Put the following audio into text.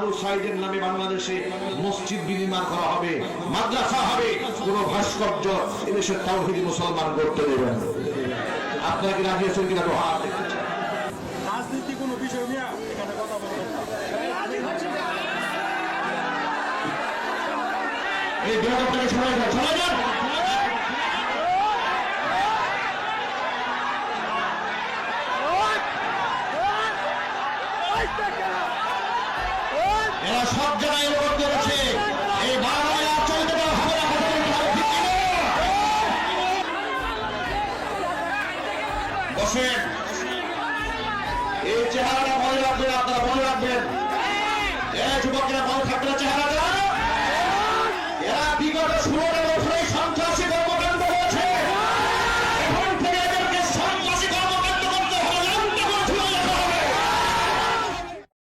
আবু সাইদের নামে বাংলাদেশে মসজিদ নির্মাণ করা হবে, মাদ্রাসা হবে, কোন ভাস্কর্য এদেশের তাওহীদি মুসলমান করতে দেবেন। আপনারা কি রাজি আছেন কিনা? হাত দেখতে চাই। রাজনীতি কোনো বিষয় নিয়ে এখানে কথা বলবেন না। এই বিরোধটাকে সবাই চলে যান। এরা সব জায়গায় এরকম করেছে, এই বাংলায় আর চলতে দেওয়া হবে না। বসেন, এই চেহারাটা মনে রাখবেন, আপনারা মনে রাখবেন। যুবকেরা মনে থাকবে চেহারাটা, এরা বিগত 16